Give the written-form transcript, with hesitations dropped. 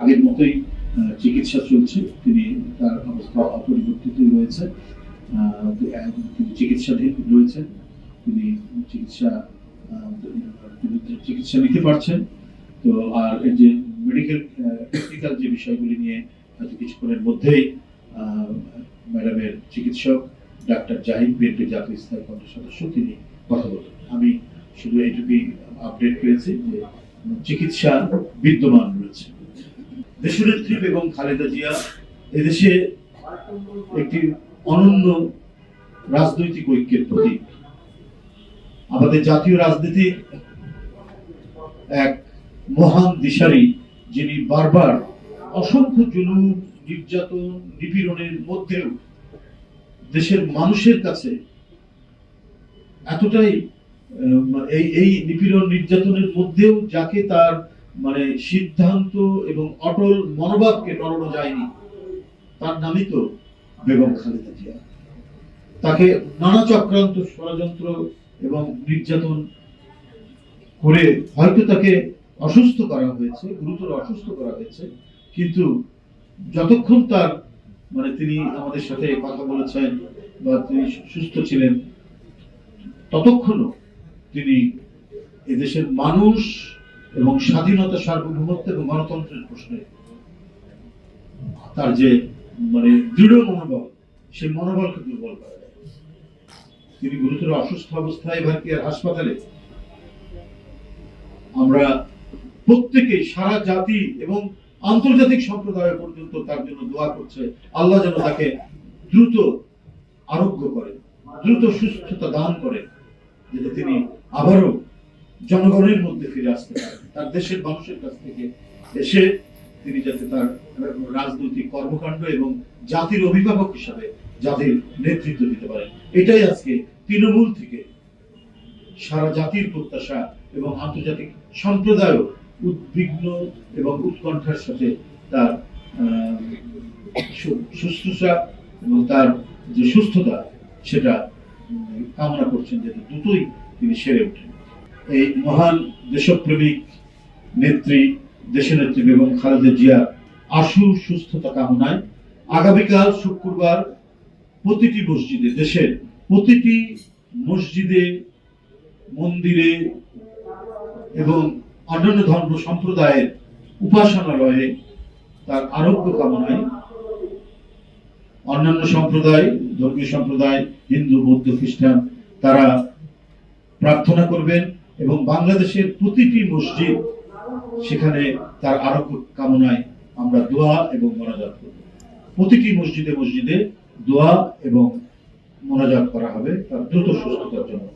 আগের মতোই চিকিৎসা চলছে। তিনি তার অবস্থা অপরিবর্তিত রয়েছে। তিনি চিকিৎসাধীন রয়েছেন। তিনি চিকিৎসা নিতে পারছেন। তো আর এই যে মেডিকেল টেকনিক্যাল যে বিষয়গুলি নিয়ে হয়তো কিছুক্ষণের মধ্যেই ম্যাডামের চিকিৎসক ডাক্তার জাহিদ, বিএনপি জাতীয় স্থায়ী কমিটির সদস্য, তিনি কথা বলবেন। আমি শুধু এইটুকুই আপডেট পেয়েছি যে চিকিৎসা বিদ্যমান রয়েছে। দেশনেত্রী বেগম খালেদা জিয়া এদেশে একটি অনন্য রাজনৈতিক ঐক্যের প্রতীক। আমাদের জাতীয় রাজনীতি এক মহান দিশারি, যিনি বারবার অসংখ্য জুলুম, নির্যাতন, নিপীড়নের মধ্যেও দেশের মানুষের কাছে এতটাই এই নিপীড়ন নির্যাতনের মধ্যেও যাকে তার সিদ্ধান্ত এবং অটল মনোভাবকে নড়ানো যায়নি, তার নামই তো বেগম খালেদা জিয়া। তাকে নানা চক্রান্ত, ষড়যন্ত্র এবং নির্যাতন করে হয়তো তাকে অসুস্থ করা হয়েছে, গুরুতর অসুস্থ করা হয়েছে, কিন্তু যতক্ষণ তার তিনি আমাদের সাথে কথা বলেছেন বা তিনি সুস্থ ছিলেন, ততক্ষণও তিনি এদেশের মানুষ এবং স্বাধীনতা, সার্বভৌমত্ব এবং গণতন্ত্রের প্রশ্নে তার যে দৃঢ় মনোবল, সেই মনোবলকে দুর্বল করা যায়। তিনি গুরুতর অসুস্থ অবস্থায় ভারতীয় হাসপাতালে। আমরা প্রত্যেকেই, সারা জাতি এবং আন্তর্জাতিক সম্প্রদায় পর্যন্ত তার জন্য দোয়া করছে। আল্লাহ যেন তাকে দ্রুত আরোগ্য করে, দ্রুত সুস্থতা দান করে, যাতে তিনি আবারও জনগণের মধ্যে ফিরে আসতে পারেন, তার দেশের মানুষের কাছ থেকে এসে তিনি যাতে তার রাজনৈতিক কর্মকাণ্ড এবং জাতির অভিভাবক হিসাবে জাতির নেতৃত্ব দিতে পারেন। এটাই আজকে তৃণমূল থেকে সারা জাতির প্রত্যাশা এবং আন্তর্জাতিক সম্প্রদায় উদ্বিগ্ন এবং উৎকণ্ঠার সাথে তার শুশ্রূষা এবং তার যে সুস্থতা, সেটা কামনা করছেন যাতে দ্রুতই তিনি সেরে ওঠেন। এই মহান দেশপ্রেমিক নেত্রী, দেশনেত্রী বেগম খালেদা জিয়া আশু সুস্থতা কামনায় আগামীকাল শুক্রবার প্রতিটি মসজিদে, দেশের প্রতিটি মসজিদে, মন্দিরে এবং অন্যান্য ধর্ম সম্প্রদায়ের উপাসনালয়ে তার আরোগ্য কামনায় অন্যান্য সম্প্রদায়, ধর্মীয় সম্প্রদায়, হিন্দু, বৌদ্ধ, খ্রিস্টান, তারা প্রার্থনা করবেন এবং বাংলাদেশের প্রতিটি মসজিদ, সেখানে তার আরোগ্য কামনায় আমরা দোয়া এবং মোনাজাত করব। প্রতিটি মসজিদে মসজিদে দোয়া এবং মোনাজাত করা হবে তার দ্রুত সুস্থতার জন্য।